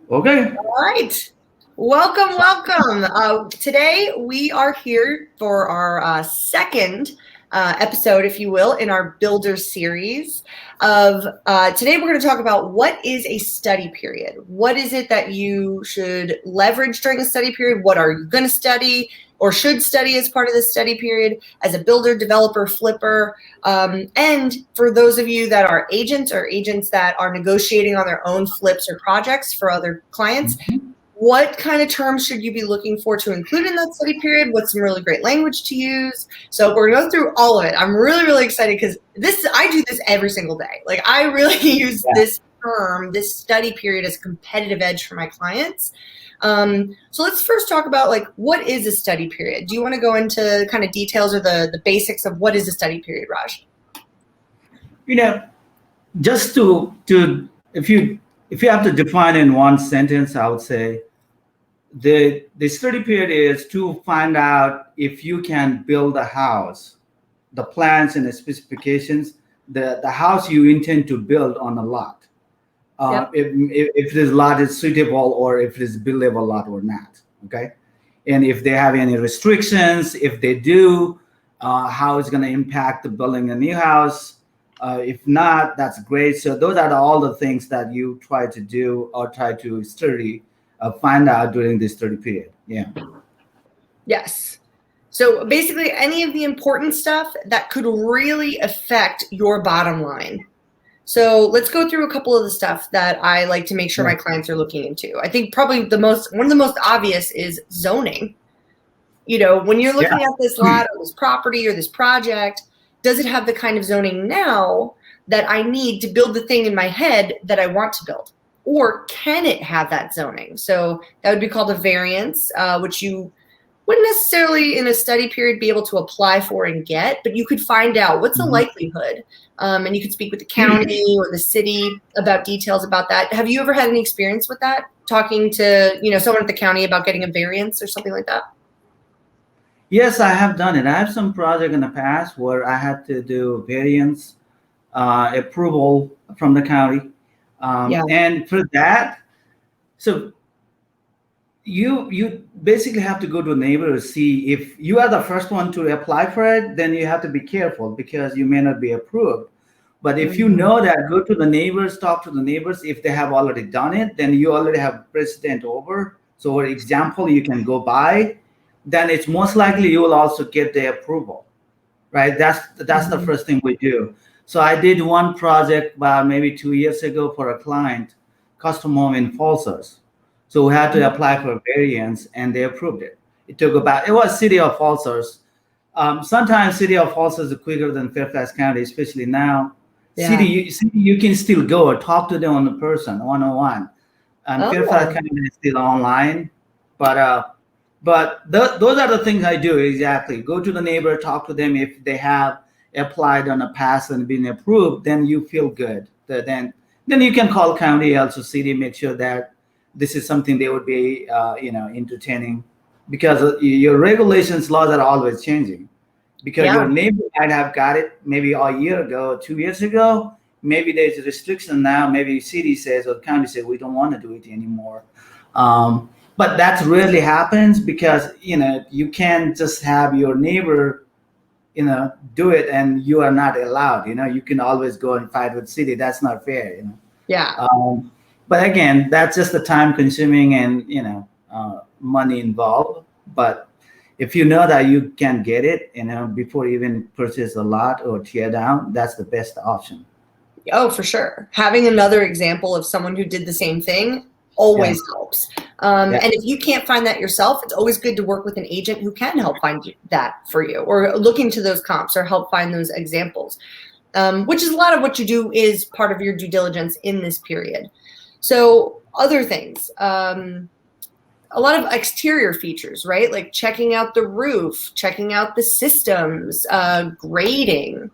Okay. All right. Welcome. Today we are here for our second episode, if you will, in our Builder series. Today we're going to talk about what is a study period. What is it that you should leverage during a study period? What are you going to study or should study as part of the study period as a builder, developer, flipper? And for those of you that are agents or agents that are negotiating on their own flips or projects for other clients, what kind of terms should you be looking for to include in that study period? What's some really great language to use? So we're going to go through all of it. I'm really excited because I do this every single day. Like I really use this term, this study period, as a competitive edge for my clients. So let's first talk about like, what is a study period? Do you want to go into kind of details or the basics of what is a study period, Raj? Just to if you have to define in one sentence, I would say the study period is to find out if you can build a house, the plans and the specifications, the house you intend to build on a lot. If this lot is suitable or if it is buildable lot or not. Okay. And if they have any restrictions, if they do, how it's going to impact the building a new house. If not, that's great. So those are all the things that you try to do or try to study, find out during this study period. Yeah. Yes. So basically any of the important stuff that could really affect your bottom line. So let's go through a couple of the stuff that I like to make sure my clients are looking into. I think probably one of the most obvious is zoning. You know, when you're looking at this lot or this property or this project, does it have the kind of zoning now that I need to build the thing in my head that I want to build? Or can it have that zoning? So that would be called a variance, which you wouldn't necessarily in a study period be able to apply for and get, but you could find out what's the likelihood. And you could speak with the county or the city about details about that. Have you ever had any experience with that? Talking to, someone at the county about getting a variance or something like that? Yes, I have done it. I have some project in the past where I had to do variance approval from the county. And for that, so you basically have to go to a neighbor to see if you are the first one to apply for it, then you have to be careful because you may not be approved. But if you know that, go to the neighbors, talk to the neighbors. If they have already done it, then you already have precedent over. So for example, you can go by, then it's most likely you will also get the approval, right? That's the first thing we do. So I did one project about maybe 2 years ago for a client, custom home in Falsers. So we had to apply for a variance and they approved it. It was city of Falsers. Sometimes city of Falsers is quicker than Fairfax County, especially now. City, you can still go or talk to them on the person, one-on-one. And Fairfax County is still online. But those are the things I do exactly. Go to the neighbor, talk to them. If they have applied on a pass and been approved, then you feel good. Then you can call county, also city, make sure that this is something they would be, entertaining, because your regulations, laws are always changing. Because your neighbor might have got it maybe a year ago, 2 years ago. Maybe there's a restriction now. Maybe city says or county says we don't want to do it anymore. But that rarely happens because you can't just have your neighbor do it and you are not allowed. You can always go and fight with city. That's not fair. But again, that's just the time consuming and money involved. But if you know that you can get it, before you even purchase a lot or tear down, that's the best option. Oh, for sure. Having another example of someone who did the same thing always helps. And if you can't find that yourself, it's always good to work with an agent who can help find that for you, or look into those comps or help find those examples, which is a lot of what you do is part of your due diligence in this period. So other things, a lot of exterior features, right? Like checking out the roof, checking out the systems, grading.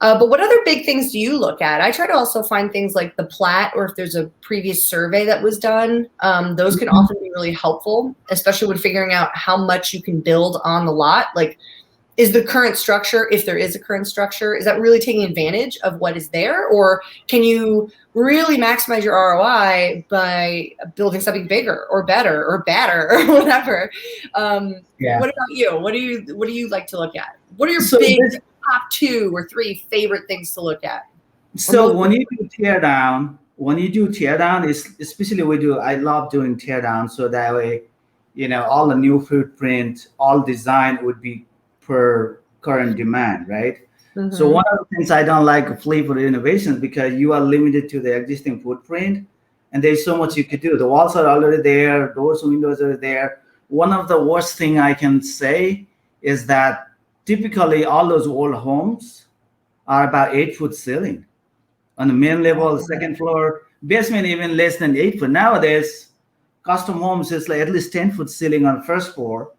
But what other big things do you look at? I try to also find things like the plat, or if there's a previous survey that was done. Those can often be really helpful, especially when figuring out how much you can build on the lot. Like is the current structure, if there is a current structure, is that really taking advantage of what is there? Or can you really maximize your ROI by building something bigger or better or badder or whatever? What about you? What do you like to look at? What are your top 2 or 3 favorite things to look at? So when you do tear down, especially I love doing tear down, so that way, all the new footprint, all design would be per current demand, right? Mm-hmm. So one of the things I don't like flip or innovations, because you are limited to the existing footprint, and there's so much you could do. The walls are already there, doors, windows are there. One of the worst thing I can say is that typically all those old homes are about 8-foot ceiling on the main level, second floor, basement even less than 8 foot. Nowadays, custom homes is like at least 10-foot ceiling on first floor,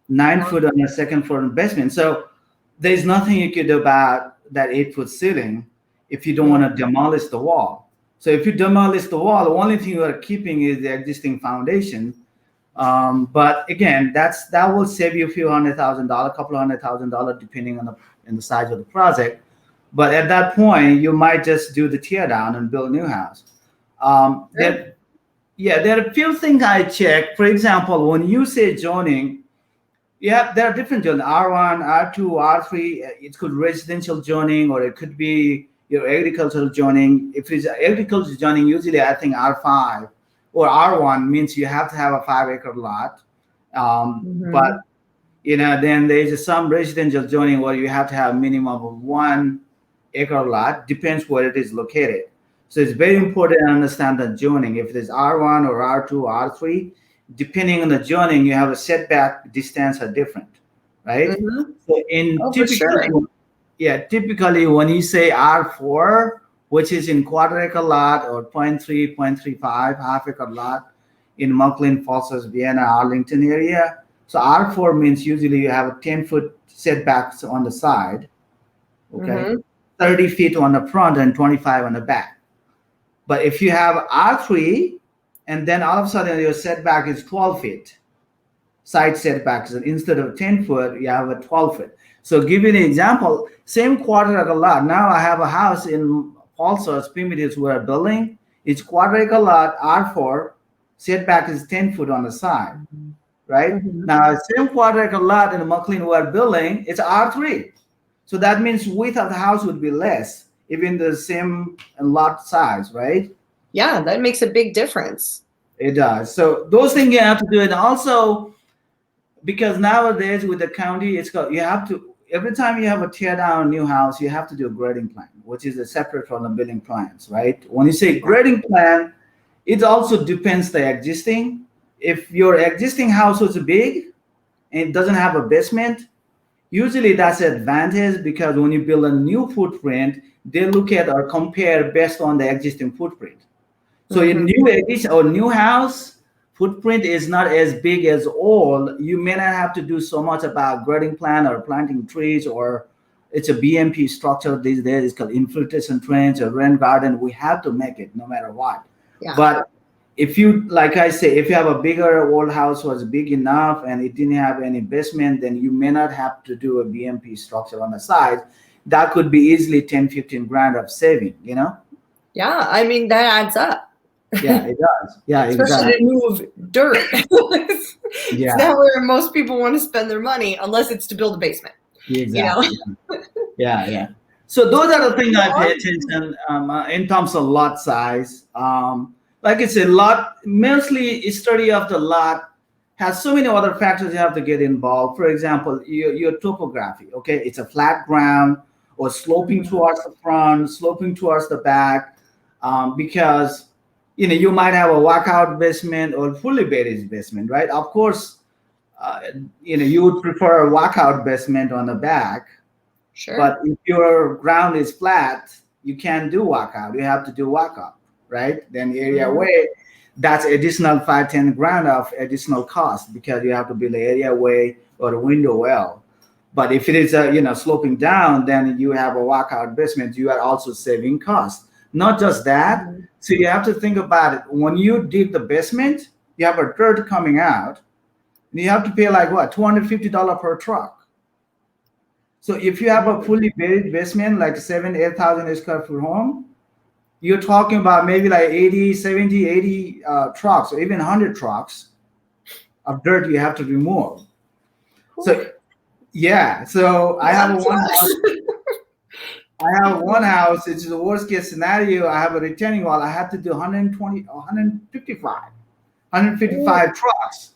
9 foot on the second floor and basement. So there's nothing you could do about that 8-foot ceiling if you don't want to demolish the wall. So if you demolish the wall, the only thing you are keeping is the existing foundation. But again, that will save you a few $100,000, couple $100,000, depending on the size of the project. But at that point, you might just do the tear down and build a new house. There are a few things I check. For example, when you say zoning, there are different zoning: R1, R2, R3. It could residential zoning, or it could be your agricultural zoning. If it's agricultural zoning, usually I think R5 or R1 means you have to have a 5-acre lot. But then there's some residential zoning where you have to have a minimum of 1-acre lot. Depends where it is located. So it's very important to understand the zoning. If it is R1 or R2 or R3, depending on the zoning, you have a setback distance are different, right? Mm-hmm. So typically when you say R4, which is in quarter-acre lot, or 0.3, 0.35, half-acre lot in McLean, Falls, Vienna, Arlington area. So R4 means usually you have a 10-foot setbacks on the side, okay? 30 feet on the front and 25 on the back. But if you have R3, and then all of a sudden your setback is 12 feet, side setbacks, and instead of 10 foot, you have a 12 foot. So give you an example, same quarter-acre lot. Now I have a house in Falls, Primitive, we're building. It's quarter-acre lot, R4, setback is 10 foot on the side, right? Mm-hmm. Now, same quarter-acre lot in McLean we're building, it's R3. So that means width of the house would be less, even the same lot size, right? Yeah, that makes a big difference. It does. So those things you have to do. And also, because nowadays with the county, you have to, every time you have a tear down new house, you have to do a grading plan, which is separate from the building plans, right? When you say grading plan, it also depends the existing. If your existing house was big and it doesn't have a basement, usually that's an advantage, because when you build a new footprint, they look at or compare based on the existing footprint. So in new addition or new house, footprint is not as big as old. You may not have to do so much about grading plan or planting trees, or it's a BMP structure these days. It's called infiltration trench or rain garden. We have to make it no matter what. Yeah. But if you, like I say, if you have a bigger old house was big enough and it didn't have any basement, then you may not have to do a BMP structure on the side. That could be easily 10, 15 grand of saving, Yeah, I mean, that adds up. Yeah, it does. Yeah, especially exactly. to move dirt. It's not where most people want to spend their money, unless it's to build a basement. Exactly. Yeah. So those are the things I pay attention in terms of lot size. Like I said, mostly study of the lot has so many other factors you have to get involved. For example, your topography. Okay, it's a flat ground or sloping towards the front, sloping towards the back, because you might have a walkout basement or fully buried basement, right? Of course, you would prefer a walkout basement on the back. Sure. But if your ground is flat, you can't do walkout. You have to do walkout, right? Then area way, that's additional 5-10 grand of additional cost, because you have to build an area way or a window well. But if it is sloping down, then you have a walkout basement. You are also saving costs. Not just that. So you have to think about it. When you dig the basement, you have a dirt coming out. And you have to pay like what, $250 per truck. So if you have a fully buried basement, like 8,000 square foot home, you're talking about maybe like 80, 70, 80 trucks, or even 100 trucks of dirt you have to remove. So yeah, so I have one house. I have one house. It's the worst case scenario. I have a retaining wall. I have to do 120, 155 trucks.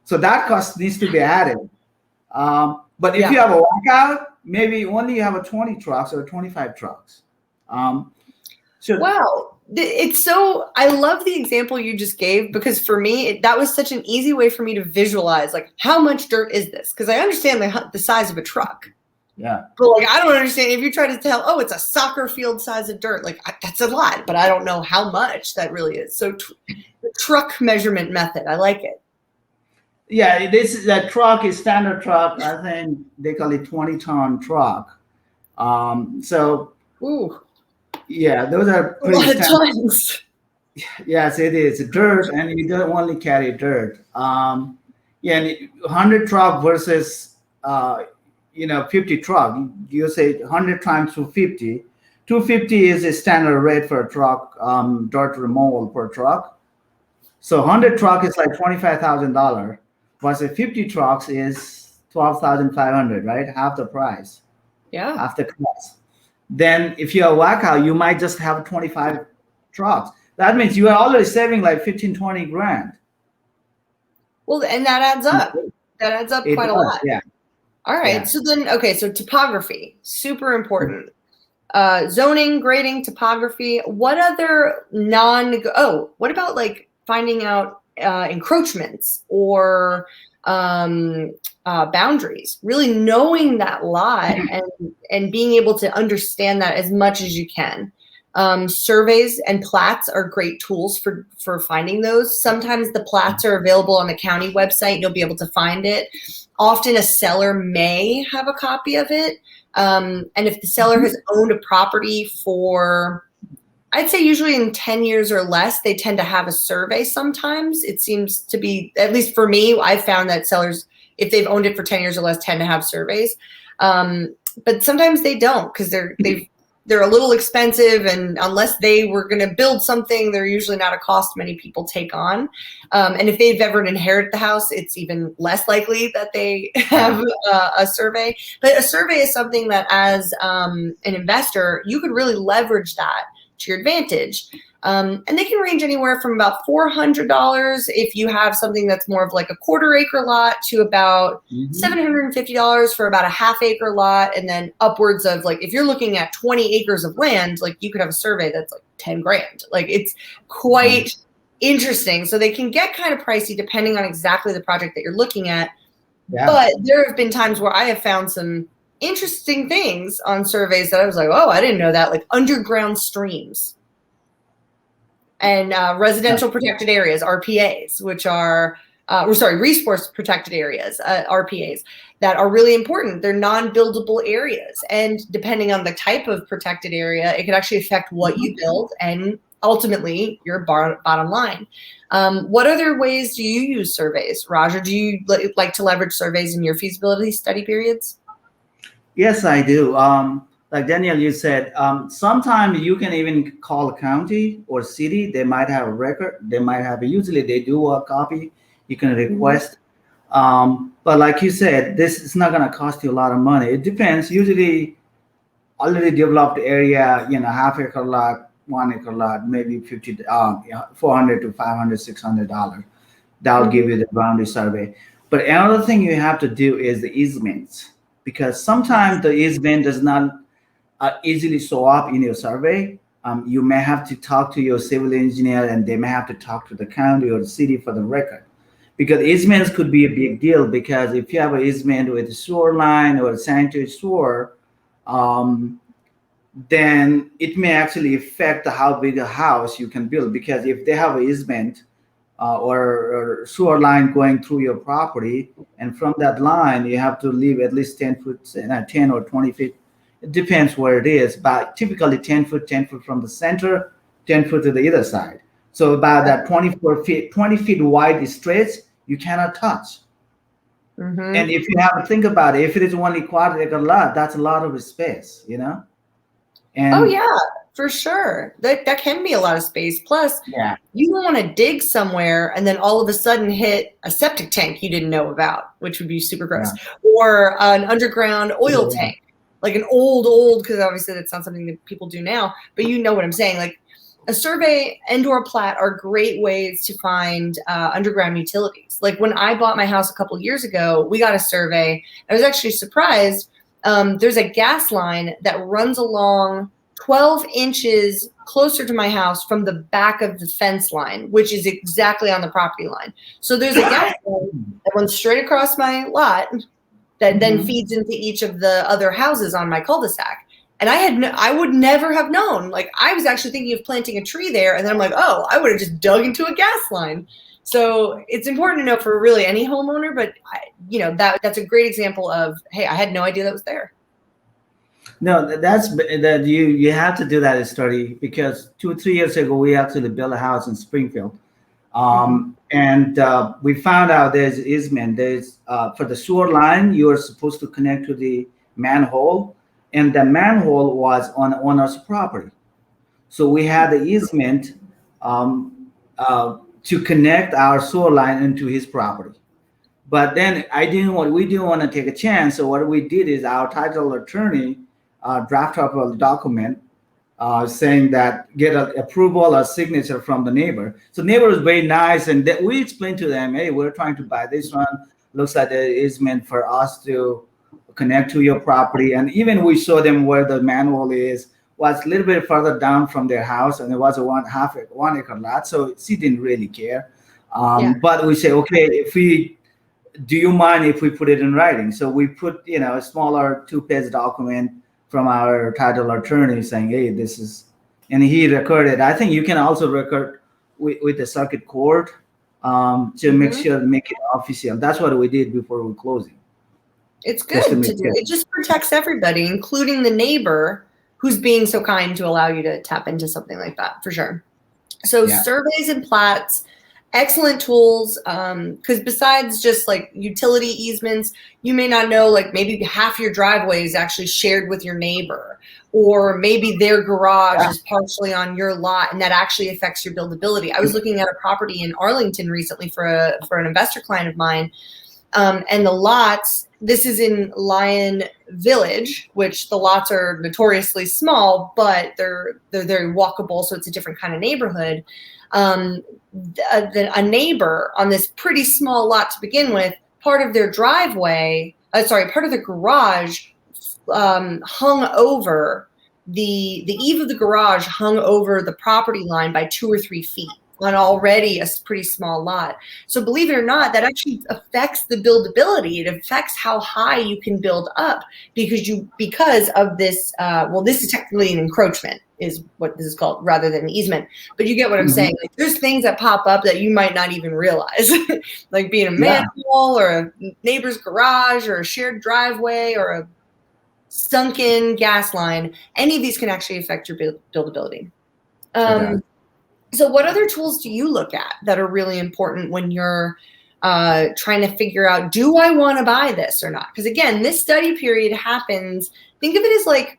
So that cost needs to be added. But if you have a walkout, maybe only you have a 20 trucks or 25 trucks. Wow. It's so, I love the example you just gave, because for me, that was such an easy way for me to visualize, like, how much dirt is this? Because I understand the size of a truck. Yeah. But like, I don't understand if you try to tell, oh, it's a soccer field size of dirt. Like, that's a lot, but I don't know how much that really is. So the truck measurement method, I like it. Yeah, that truck is standard truck. I think they call it 20-ton truck. Ooh. Yeah, those are pretty a lot of tons. Yes, it is dirt, and you don't only carry dirt. Yeah, and 100 truck versus 50 truck. You say 100 times 250. 250 is a standard rate for a truck, dirt removal per truck. So 100 truck is like $25,000, versus 50 trucks is $12,500, right? Half the price. Yeah. Half the cost. Then if you're a walkout, you might just have 25 trucks. That means you are already saving like 15, 20 grand. Well, and that adds up. That adds up quite a lot. Yeah. All right. Yeah. So then, so topography, super important. Zoning, grading, topography. What other what about like finding out encroachments or boundaries, really knowing that lot and being able to understand that as much as you can. Surveys and plats are great tools for finding those. Sometimes the plats are available on the county website. You'll be able to find it. Often a seller may have a copy of it. And if the seller has owned a property for, I'd say usually in 10 years or less, they tend to have a survey sometimes. It seems to be, at least for me, I've found that sellers, if they've owned it for 10 years or less, tend to have surveys. But sometimes they don't, because they're a little expensive, and unless they were going to build something, they're usually not a cost many people take on. And if they've ever inherited the house, it's even less likely that they have a survey. But a survey is something that, as an investor, you could really leverage that to your advantage. And they can range anywhere from about $400 if you have something that's more of like a quarter-acre lot to about $750 for about a half-acre lot, and then upwards of, like, if you're looking at 20 acres of land, like, you could have a survey that's like 10 grand. Like, it's quite interesting. So they can get kind of pricey depending on exactly the project that you're looking at. Yeah. But there have been times where I have found some interesting things on surveys that I was like, oh, I didn't know that, like underground streams. And residential protected areas, RPAs, which are, resource protected areas, RPAs, that are really important. They're non-buildable areas. And depending on the type of protected area, it could actually affect what you build and ultimately your bottom line. What other ways do you use surveys, Roger? Do you like to leverage surveys in your feasibility study periods? Yes, I do. Like Danielle, you said, sometimes you can even call a county or city. They might have a record. They might have, usually they do a copy. You can request. But like you said, this is not going to cost you a lot of money. It depends. Usually already developed area, half-acre lot, 1 acre lot, maybe $400 to $500, $600. That'll give you the boundary survey. But another thing you have to do is the easements, because sometimes the easement does not easily show up in your survey. You may have to talk to your civil engineer, and they may have to talk to the county or the city for the record, because easements could be a big deal. Because if you have an easement with a sewer line or a sanitary sewer, then it may actually affect how big a house you can build. Because if they have an easement or sewer line going through your property, and from that line you have to leave at least 10 or 20 feet. It depends where it is, but typically 10 foot from the center, 10 foot to the other side. So about that 20 feet wide stretch, you cannot touch. And if you have to think about it, if it is only quarter acre lot, that's a lot of space, you know? And oh yeah, for sure. That can be a lot of space. Plus, yeah, you don't want to dig somewhere and then all of a sudden hit a septic tank you didn't know about, which would be super gross, or an underground oil tank, like an old, because obviously that's not something that people do now, but you know what I'm saying. Like a survey and/or plat are great ways to find underground utilities. Like when I bought my house a couple years ago, we got a survey. I was actually surprised. There's a gas line that runs along 12 inches closer to my house from the back of the fence line, which is exactly on the property line. So there's a gas line that runs straight across my lot that then feeds into each of the other houses on my cul-de-sac. And I would never have known. Like I was actually thinking of planting a tree there, and then I'm like, oh, I would have just dug into a gas line. So it's important to know for really any homeowner, but that's a great example of, hey, I had no idea that was there. No, that's that you have to do that study, because 2 or 3 years ago we actually built a house in Springfield, and we found out there's easement. There's for the sewer line, you are supposed to connect to the manhole, and the manhole was on the owner's property. So we had the easement to connect our sewer line into his property. But then we didn't want to take a chance. So what we did is our title attorney draft up a document saying that get an approval or signature from the neighbor. So neighbor was very nice, and we explained to them, hey, we're trying to buy this one. Looks like it is meant for us to connect to your property. And even we showed them where the manhole was a little bit further down from their house, and it was a 1 acre lot. So she didn't really care. But we say, okay, do you mind if we put it in writing? So we put, a smaller 2-page document from our title attorney saying, hey, this is, and he recorded. I think you can also record with the circuit court to make it official. That's what we did before we closing. It's good to do. It just protects everybody, including the neighbor who's being so kind to allow you to tap into something like that, for sure. So surveys and plats, excellent tools, because besides just like utility easements, you may not know, like maybe half your driveway is actually shared with your neighbor, or maybe their garage is partially on your lot, and that actually affects your buildability. I was looking at a property in Arlington recently for an investor client of mine, and the lots, this is in Lion Village, which the lots are notoriously small, but they're very walkable, so it's a different kind of neighborhood. A neighbor on this pretty small lot to begin with, part of their garage hung over the eave of the garage hung over the property line by 2 or 3 feet on already a pretty small lot. So believe it or not, that actually affects the buildability. It affects how high you can build up because of this. This is technically an encroachment, is what this is called, rather than an easement. But you get what I'm saying. Like, there's things that pop up that you might not even realize, like being a manhole or a neighbor's garage or a shared driveway or a sunken gas line. Any of these can actually affect your buildability. So what other tools do you look at that are really important when you're trying to figure out, do I want to buy this or not? Because again, this study period happens, think of it as like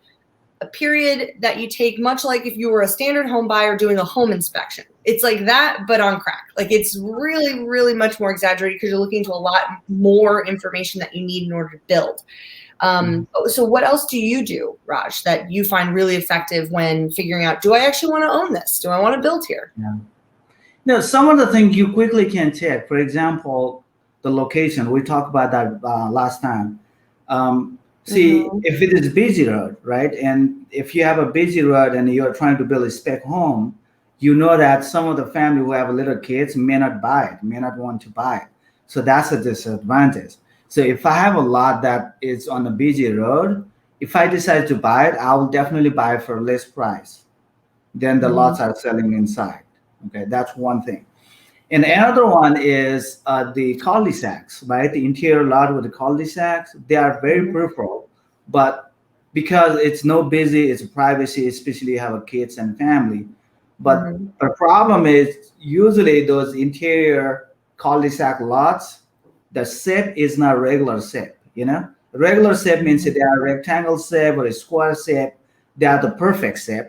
a period that you take, much like if you were a standard home buyer doing a home inspection. It's like that, but on crack. Like it's really, really much more exaggerated because you're looking into a lot more information that you need in order to build. So what else do you do, Raj, that you find really effective when figuring out, do I actually want to own this? Do I want to build here? No, some of the things you quickly can check. For example, the location. We talked about that last time. If it is busy road, right? And if you have a busy road and you're trying to build a spec home, you know that some of the family who have little kids may not buy it, may not want to buy it. So that's a disadvantage. So if I have a lot that is on a busy road, if I decide to buy it, I will definitely buy it for less price than the lots are selling inside. Okay, that's one thing. And another one is the cul-de-sacs, right? The interior lot with the cul-de-sacs, they are very preferable, but because it's no busy, it's privacy, especially you have kids and family. But the problem is usually those interior cul-de-sac lots, the shape is not regular shape. Regular shape means they are rectangle shape or a square shape. They are the perfect shape.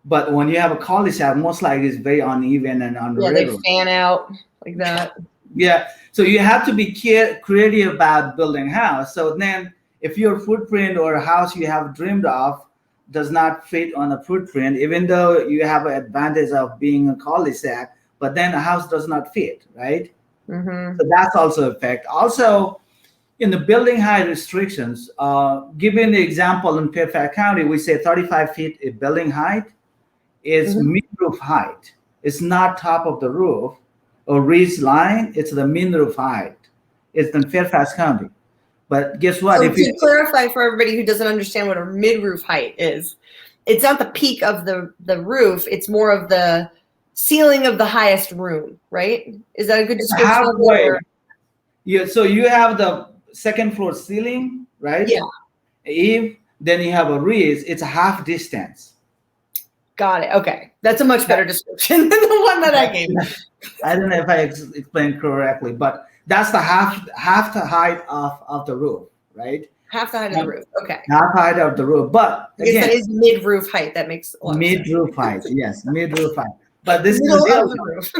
But when you have a cul-de-sac, most likely it's very uneven and Yeah, they irregular. fan out like that. Yeah. So you have to be creative about building a house. So then if your footprint or a house you have dreamed of does not fit on a footprint, even though you have an advantage of being a cul-de-sac, but then the house does not fit, right? Mm-hmm. So that's also a fact. Also, in the building height restrictions, given the example in Fairfax County, we say 35 feet in building height is Mm-hmm. mid-roof height. It's not top of the roof or ridge line. It's the mid-roof height. It's in Fairfax County. But guess what? So If you to clarify for everybody who doesn't understand what a mid-roof height is, it's not the peak of the roof. It's more of the ceiling of the highest room, right? Is that a good description of it? halfway, Or? so you have the second floor ceiling, right? Yeah, If then you have a ridge, it's a half distance. got it. Okay, that's a much better description than the one that I gave. I don't know if I explained correctly, but that's the half the height of the roof, right? Half the height of the roof. Okay, Half height of the roof. But I guess again, that is mid-roof height. That makes a lot of sense. mid-roof height, yes, mid-roof height. But this is Middle the of the deal. roof.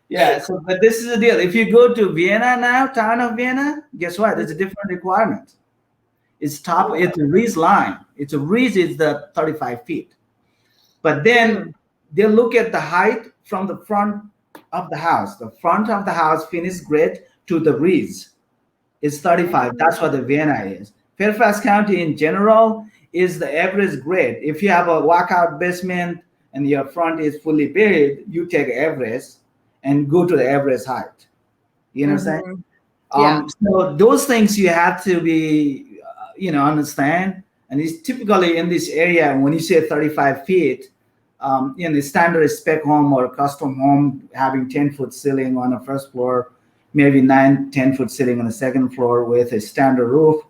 Yeah, so but this is the deal. If you go to Vienna now, town of Vienna, guess what? There's a different requirement. It's a ridge line. It's a ridge is the 35 feet. But then they look at the height from the front of the house. The front of the house finished grade to the ridge is 35. That's what the Vienna is. Fairfax County in general is the average grade. If you have a walkout basement and your front is fully buried, you take average and go to the average height. You know what I'm saying? Yeah. So those things you have to be, understand. And it's typically in this area, when you say 35 feet, in the standard spec home or custom home having 10-foot ceiling on the first floor, maybe 10-foot ceiling on the second floor with a standard roof,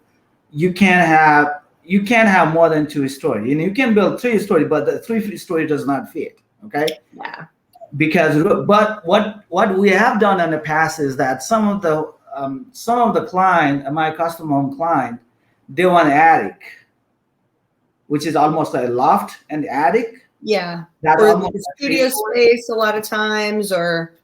you can't have more than 2 story. You can build 3 story, but the 3 story does not fit. Okay. Yeah. But what we have done in the past is that some of the client, my custom home client, they want attic, which is almost a loft and attic. Yeah. That's or almost studio space a lot of times, or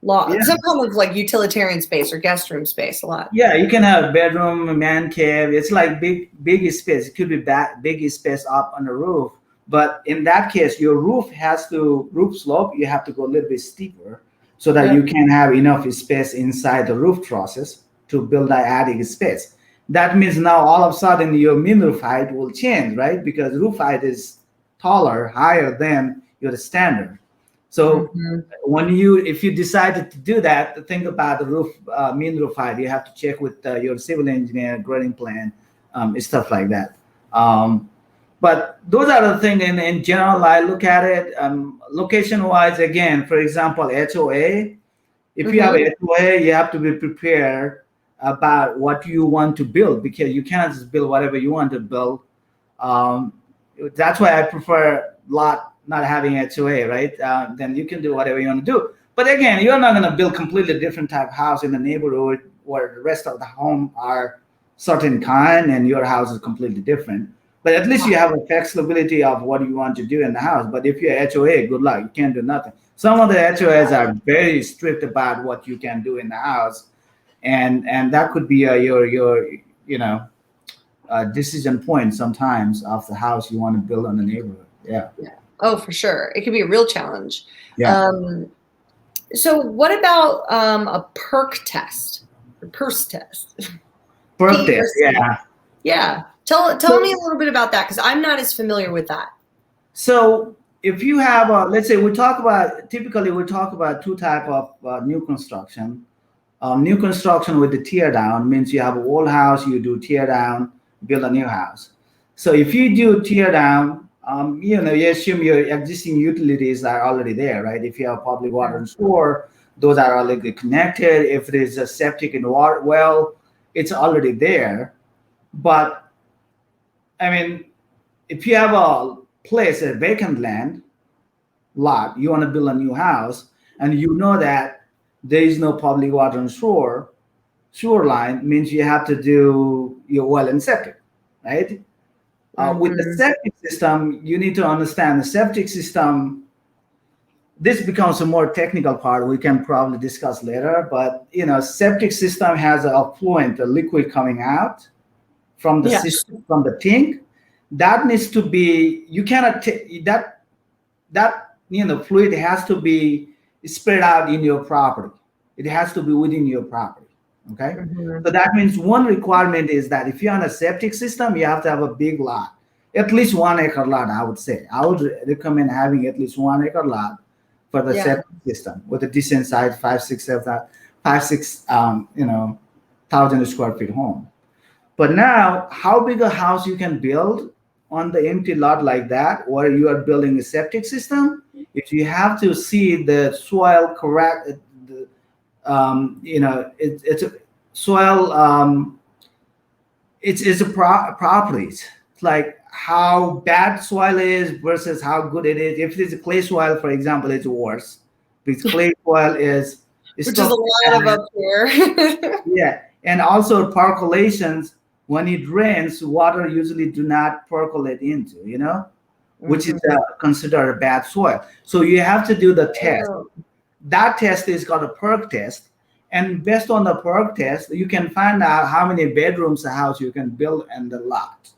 some kind of like utilitarian space or guest room space a lot. Yeah, you can have a bedroom, a man cave. It's like big space. It could be big space up on the roof. But in that case, your roof slope, you have to go a little bit steeper so that you can have enough space inside the roof trusses to build that attic space. That means now all of a sudden your min roof height will change, right? Because roof height is taller, higher than your standard. So if you decided to do that, think about the roof, min roof height. You have to check with your civil engineer, grading plan, stuff like that. But those are the things in general. I look at it location-wise. Again, for example, HOA. If you have HOA, you have to be prepared about what you want to build, because you can't just build whatever you want to build. That's why I prefer lot not having HOA, right? Then you can do whatever you want to do. But again, you're not going to build completely different type of house in the neighborhood where the rest of the home are certain kind and your house is completely different. But at least you have a flexibility of what you want to do in the house. But if you're HOA, good luck. You can't do nothing. Some of the HOAs are very strict about what you can do in the house, and that could be your decision point sometimes of the house you want to build on the neighborhood. Yeah. Oh, for sure. It could be a real challenge. Yeah. So what about a perc test or PERC test? PERC test. Yeah. Yeah. Tell me a little bit about that, because I'm not as familiar with that. So if you have let's say typically we talk about 2 type of new construction. New construction with the tear down means you have an old house, you do tear down, build a new house. So if you do tear down, you assume your existing utilities are already there, right? If you have public water and sewer, those are already connected. If there's a septic and water well, it's already there. But I mean, if you have a vacant land lot, you want to build a new house, and you know that there is no public water and sewer, sewer line means you have to do your well and septic, right? With the Mhm. septic system, you need to understand the septic system. This becomes a more technical part we can probably discuss later, but septic system has a effluent, a liquid coming out from the Yeah. system, from the tank. That needs to be, you cannot that fluid has to be spread out in your property. It has to be within your property. Okay. Mhm. So that means one requirement is that if you're on a septic system, you have to have a big lot, at least 1 acre lot. I would say I would recommend having at least 1 acre lot for the Yeah. septic system with a decent size, 5, 6, 7, 5, 6 thousand square feet home. But now, how big a house you can build on the empty lot like that, where you are building a septic system, if you have to see the soil correct, it's a soil, it's properties. It's like how bad soil is versus how good it is. If it's a clay soil, for example, it's worse. Because clay soil is Which is a still lot of bad. up here. Yeah, and also percolations. When it rains, water usually do not percolate into, which is Mhm. considered a bad soil. So you have to do the test. Oh. That test is called a perc test, and based on the perc test, you can find out how many bedrooms a house you can build in the lot.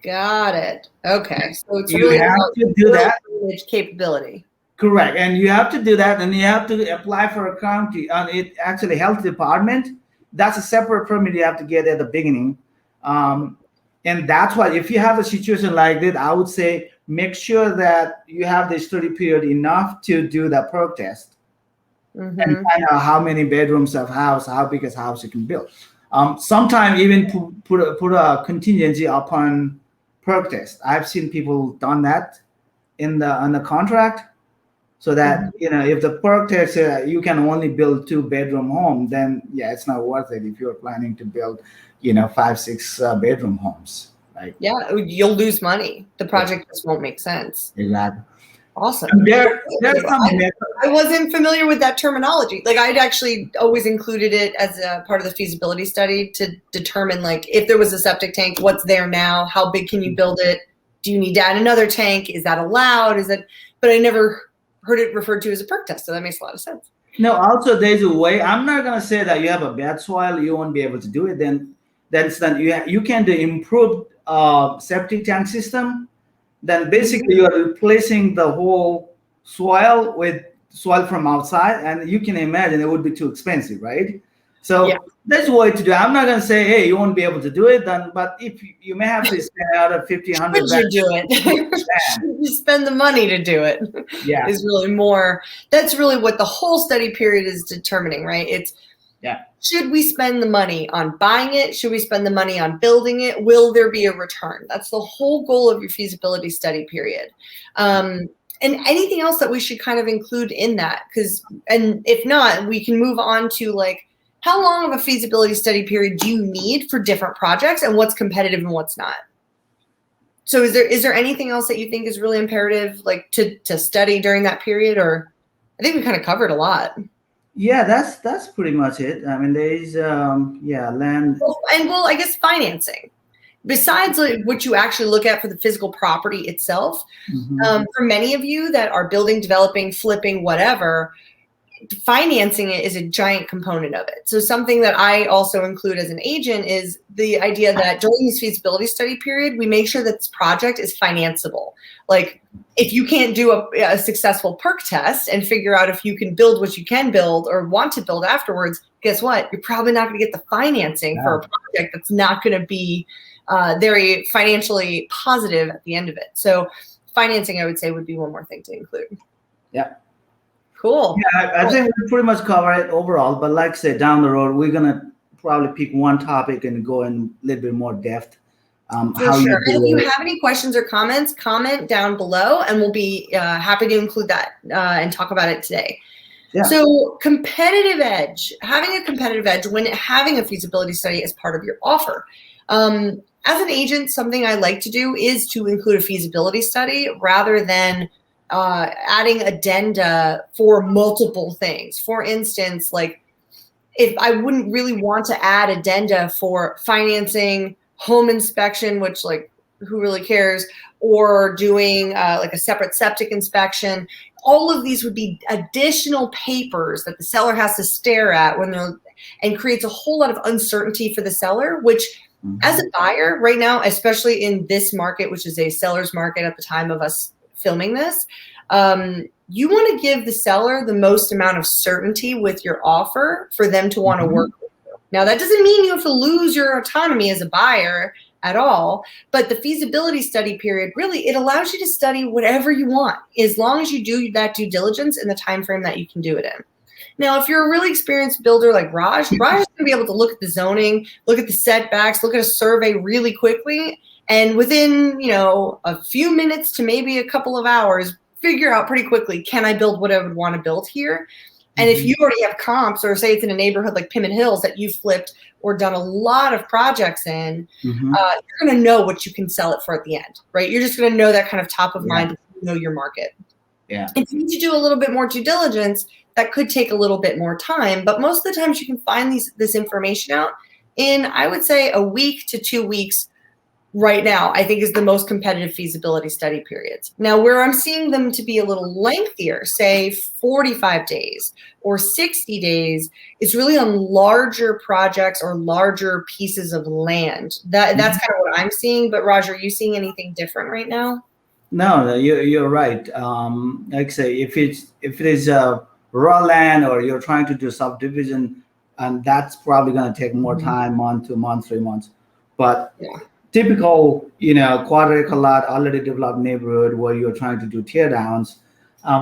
Got it. Okay. So it's You really have about to do build that. image capability. Correct, and you have to do that, and you have to apply for a county, it actually health department. That's a separate permit you have to get at the beginning, and that's why if you have a situation like this, I would say make sure that you have the study period enough to do the perk test and Mhm. find out how many bedrooms of house, how big a house you can build. Sometimes even put a contingency upon perk test. I've seen people done that on the contract so that Mhm. if the perk takes you can only build 2 bedroom home, then yeah, it's not worth it if you're planning to build 5, 6 bedroom homes, right? Yeah, you'll lose money. The project just won't make sense. Exactly. Awesome. And Well, thank there's you. some I wasn't familiar with that terminology. Like I'd actually always included it as a part of the feasibility study to determine like if there was a septic tank, what's there now, how big can you build it? Do you need to add another tank? Is that allowed? But I never heard it referred to as a perk test, so that makes a lot of sense. no, also there's a way. I'm not gonna say that you have a bad soil, you won't be able to do it. Then you can do improved septic tank system. Then basically you are replacing the whole soil with soil from outside, and you can imagine it would be too expensive, right? Yeah. So that's a way to do it. I'm not going to say, hey, you won't be able to do it, then, but if you may have to spend out of 50, Should you do it? Should you spend the money to do it? Yeah, Is really more. That's really what the whole study period is determining, right? It's yeah, should we spend the money on buying it? Should we spend the money on building it? Will there be a return? That's the whole goal of your feasibility study period. And anything else that we should kind of include in that, and if not, we can move on to like how long of a feasibility study period do you need for different projects and what's competitive and what's not? So is there anything else that you think is really imperative, like to study during that period? Or I think we kind of covered a lot. yeah. That's pretty much it. I mean, there is land. Well, I guess financing. Besides like what you actually look at for the physical property itself, Mhm. for many of you that are building, developing, flipping, whatever, financing it is a giant component of it. So something that I also include as an agent is the idea that during this feasibility study period, we make sure that this project is financeable. Like if you can't do a successful perk test and figure out if you can build what you can build or want to build afterwards, guess what? You're probably not going to get the financing for a project that's not going to be very financially positive at the end of it. So financing, I would say, would be one more thing to include. Yeah. Cool. Yeah, I think we pretty much cover it overall. But like I said, down the road, we're gonna probably pick one topic and go in a little bit more depth. For How sure. you And if do you it. have any questions or comments, comment down below and we'll be happy to include that and talk about it today. Yeah. So competitive edge, having a competitive edge when having a feasibility study as part of your offer. As an agent, something I like to do is to include a feasibility study rather than adding addenda for multiple things. For instance, like if I wouldn't really want to add addenda for financing, home inspection, which like who really cares, or doing like a separate septic inspection. All of these would be additional papers that the seller has to stare at when they're, and creates a whole lot of uncertainty for the seller, which as a buyer right now, especially in this market, which is a seller's market at the time of us filming this, you want to give the seller the most amount of certainty with your offer for them to want to work with you. Now, that doesn't mean you have to lose your autonomy as a buyer at all, but the feasibility study period, really, it allows you to study whatever you want, as long as you do that due diligence in the time frame that you can do it in. Now, if you're a really experienced builder like Raj is going to be able to look at the zoning, look at the setbacks, look at a survey really quickly, and within, a few minutes to maybe a couple of hours, figure out pretty quickly, can I build what I would want to build here? And if you already have comps, or say it's in a neighborhood like Pimmin Hills that you've flipped or done a lot of projects in, you're going to know what you can sell it for at the end, right? You're just going to know that kind of top of mind, know your market. Yeah. If you need to do a little bit more due diligence, that could take a little bit more time, but most of the times you can find this information out in, I would say, a week to 2 weeks. Right now, I think is the most competitive feasibility study periods. Now, where I'm seeing them to be a little lengthier, say 45 days or 60 days, is really on larger projects or larger pieces of land. That's kind of what I'm seeing. But Raj, are you seeing anything different right now? No, you're right. Like I say, if it is a raw land or you're trying to do subdivision, and that's probably going to take more time, month, 2 months, 3 months. But typical, quarter acre lot, already developed neighborhood where you're trying to do tear downs,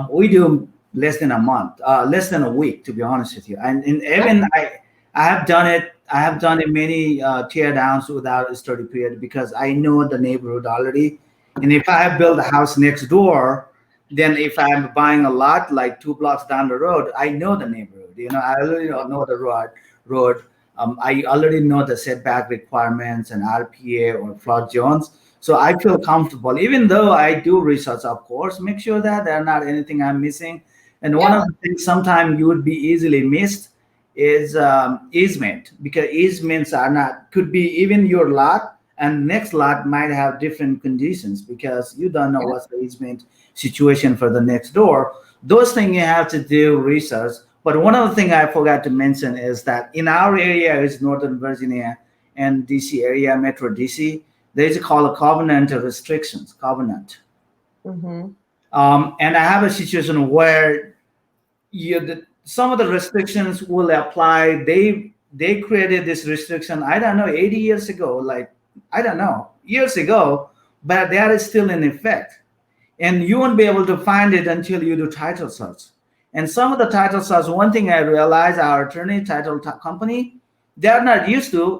we do less than a month, less than a week, to be honest with you. And even I have done it. I have done it many tear downs without a study period because I know the neighborhood already. And if I have built a house next door, then if I'm buying a lot like 2 blocks down the road, I know the neighborhood. I already know the road. I already know the setback requirements and RPA or flood zones. So I feel comfortable, even though I do research, of course, make sure that there's not anything I'm missing. And one of the things sometimes you would be easily missed is easement, because easements could be even your lot, and next lot might have different conditions because you don't know what's the easement situation for the next door. Those things you have to do research. But one of the things I forgot to mention is that in our area is Northern Virginia and DC area, Metro DC, there is called a covenant restrictions, covenant. And I have a situation where some of the restrictions will apply. They created this restriction, I don't know, 80 years ago, years ago, but they are still in effect. And you won't be able to find it until you do title search. And some of the title search, one thing I realized, our attorney title company, they're not used to,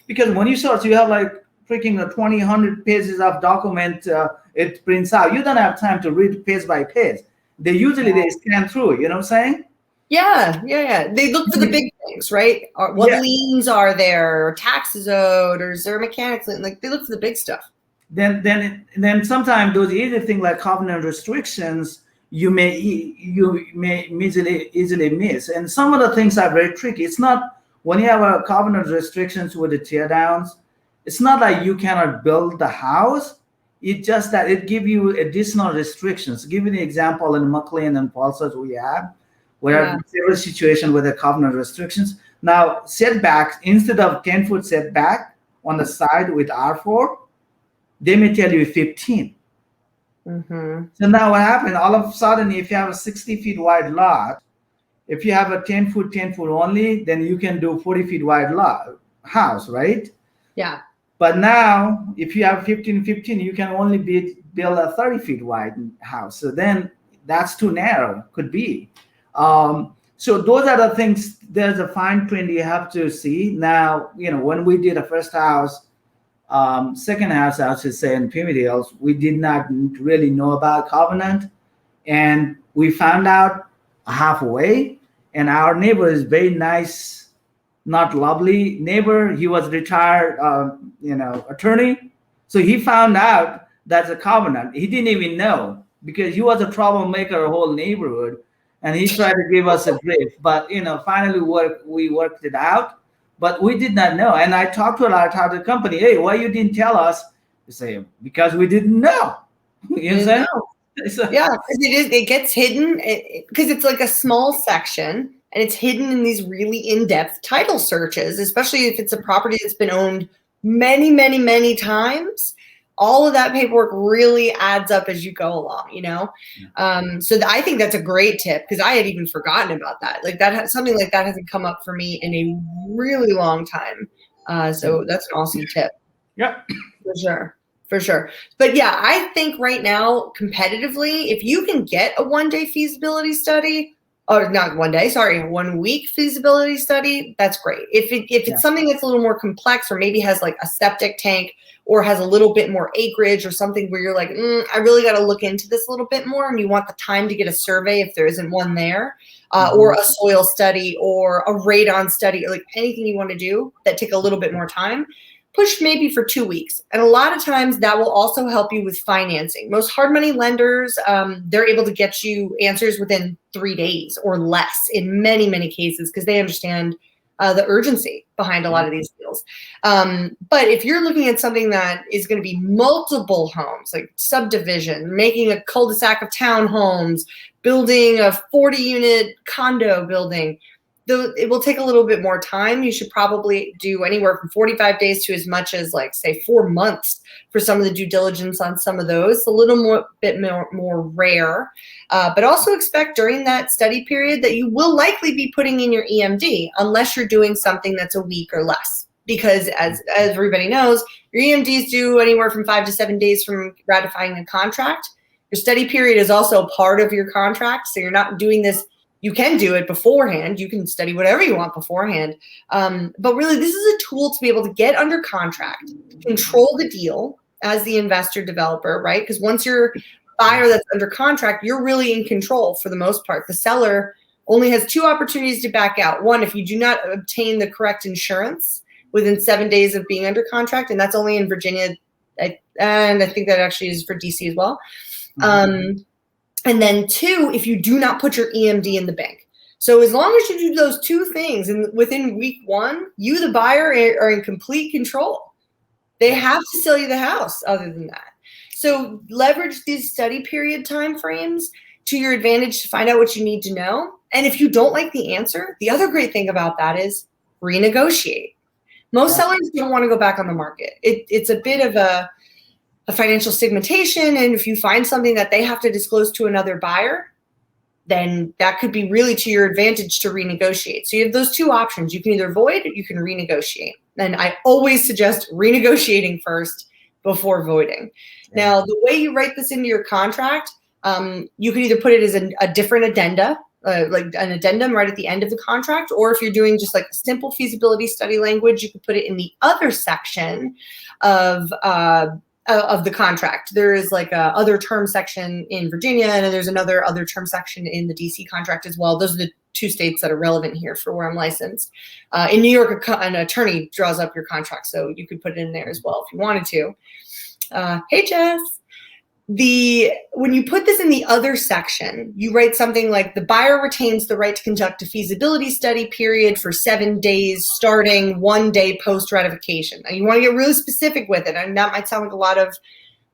because when you search, you have like freaking 100 pages of document, it prints out. You don't have time to read page by page. They scan through, you know what I'm saying? Yeah. They look for the big things, right? What liens are there, or taxes owed, or is there a mechanics lien? Like, they look for the big stuff. Then sometimes those easy things like covenant restrictions, you may easily miss. And some of the things are very tricky. It's not, when you have a covenant restrictions with the tear downs, it's not like you cannot build the house. It's just that it gives you additional restrictions. Give you the example in McLean and Palloschi we have, where there was a situation with the covenant restrictions. Now, setbacks, instead of 10-foot setback on the side with R4, they may tell you 15. So now what happened? All of a sudden, if you have a 60 feet wide lot, if you have a 10 foot only, then you can do 40 feet wide house, right? Yeah. But now, if you have 15, you can only build a 30 feet wide house. So then that's too narrow, could be. So those are the things, there's a fine print you have to see. Now, when we did the first house, second house, I should say, in Pimmin Hills, we did not really know about covenant, and we found out halfway. And our neighbor is very nice, not lovely neighbor. He was retired, attorney, so he found out that's a covenant. He didn't even know because he was a troublemaker, whole neighborhood. and he tried to give us a grief. But finally we worked it out. But we did not know. And I talked to our title company. Hey, why you didn't tell us? They say because we didn't know. You know? Yeah, it gets hidden because it's like a small section and it's hidden in these really in-depth title searches, especially if it's a property that's been owned many, many, many times. All of that paperwork really adds up as you go along, So I think that's a great tip because I had even forgotten about that. Like something like that hasn't come up for me in a really long time. So that's an awesome tip. Yeah, for sure. But yeah, I think right now competitively, if you can get a 1 day feasibility study, or not 1 day, sorry, 1 week feasibility study, that's great. If it's something that's a little more complex or maybe has like a septic tank or has a little bit more acreage or something where you're like, I really got to look into this a little bit more, and you want the time to get a survey if there isn't one there, or a soil study or a radon study, or like anything you want to do that take a little bit more time, push maybe for 2 weeks. And a lot of times that will also help you with financing. Most hard money lenders, they're able to get you answers within 3 days or less in many, many cases because they understand the urgency behind a lot of these deals. But if you're looking at something that is going to be multiple homes, like subdivision, making a cul-de-sac of townhomes, building a 40-unit condo building, it will take a little bit more time. You should probably do anywhere from 45 days to as much as like say 4 months for some of the due diligence on some of those. A little bit more rare, but also expect during that study period that you will likely be putting in your EMD unless you're doing something that's a week or less. Because as everybody knows, your EMDs do anywhere from 5 to 7 days from ratifying a contract. Your study period is also part of your contract, so you're not doing this. You can do it beforehand. You can study whatever you want beforehand. But really, this is a tool to be able to get under contract, control the deal as the investor developer, right? Because once you're a buyer that's under contract, you're really in control for the most part. The seller only has 2 opportunities to back out. One, if you do not obtain the correct insurance within 7 days of being under contract, and that's only in Virginia, and I think that actually is for DC as well. And then 2, if you do not put your EMD in the bank. So as long as you do those 2 things, and within week 1, you, the buyer, are in complete control. They have to sell you the house other than that. So leverage these study period timeframes to your advantage to find out what you need to know. And if you don't like the answer, the other great thing about that is renegotiate. Most sellers don't want to go back on the market. It's a bit of a financial stigmatization, and if you find something that they have to disclose to another buyer, then that could be really to your advantage to renegotiate. So you have those 2 options. You can either void or you can renegotiate. And I always suggest renegotiating first before voiding. Now, the way you write this into your contract, you can either put it as a different addenda, like an addendum right at the end of the contract, or if you're doing just like a simple feasibility study language, you could put it in the other section of the contract. There is like a other term section in Virginia, and then there's another other term section in the DC contract as well. Those are the 2 states that are relevant here for where I'm licensed. In New York, an attorney draws up your contract, so you could put it in there as well if you wanted to. Hey, Jess. When you put this in the other section, you write something like the buyer retains the right to conduct a feasibility study period for 7 days starting 1 day post ratification. Now you want to get really specific with it, and that might sound like a lot of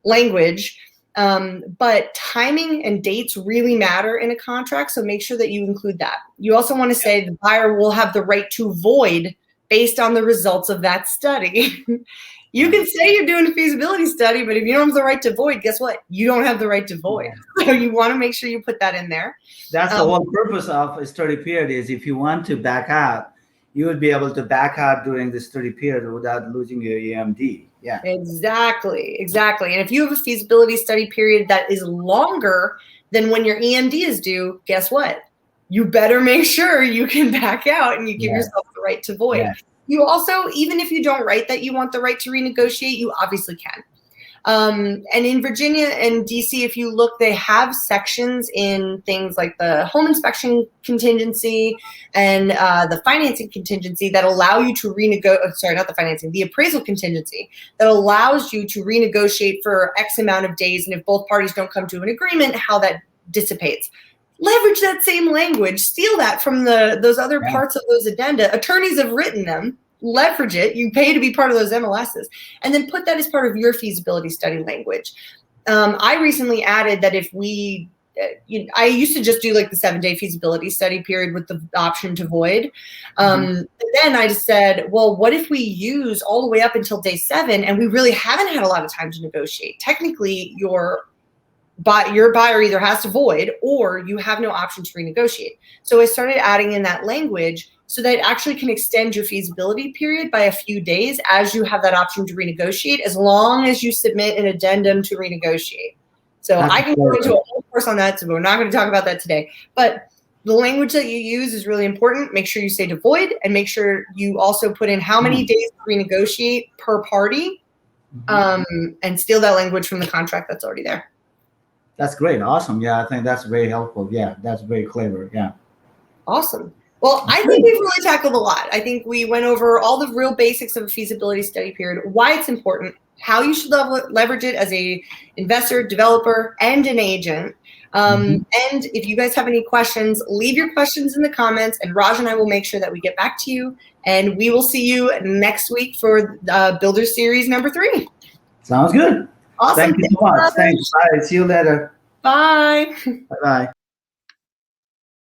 language, but timing and dates really matter in a contract, so make sure that you include that. You also want to say the buyer will have the right to void based on the results of that study. You can say you're doing a feasibility study, but if you don't have the right to void, guess what? You don't have the right to void. So you want to make sure you put that in there. That's the whole purpose of a study period is if you want to back out, you would be able to back out during the study period without losing your EMD. Yeah. Exactly. And if you have a feasibility study period that is longer than when your EMD is due, guess what? You better make sure you can back out and you give yourself the right to void. Yeah. You also, even if you don't write that you want the right to renegotiate, you obviously can. And in Virginia and DC, if you look, they have sections in things like the home inspection contingency and the financing contingency that allow you to the appraisal contingency that allows you to renegotiate for X amount of days. And if both parties don't come to an agreement, how that dissipates. leverage that same language, steal that from those other parts of those addenda. Attorneys have written them, leverage it. You pay to be part of those MLSs, and then put that as part of your feasibility study language. I recently added that if we, I used to just do like the 7-day feasibility study period with the option to void. Then I just said, well, what if we use all the way up until day 7 and we really haven't had a lot of time to negotiate? Technically, your buyer either has to void or you have no option to renegotiate. So I started adding in that language so that it actually can extend your feasibility period by a few days as you have that option to renegotiate, as long as you submit an addendum to renegotiate. So I can go into a whole course on that, so we're not going to talk about that today. But the language that you use is really important. Make sure you say to void, and make sure you also put in how many days to renegotiate per party, and steal that language from the contract that's already there. That's great. Awesome. Yeah, I think that's very helpful. Yeah, that's very clever. Yeah. Awesome. Well, I think we've really tackled a lot. I think we went over all the real basics of a feasibility study period, why it's important, how you should leverage it as a investor, developer, and an agent. And if you guys have any questions, leave your questions in the comments, and Raj and I will make sure that we get back to you. And we will see you next week for Builder Series number 3. Sounds good. Awesome. Thank you so much. Thanks. Bye. See you later. Bye. Bye-bye.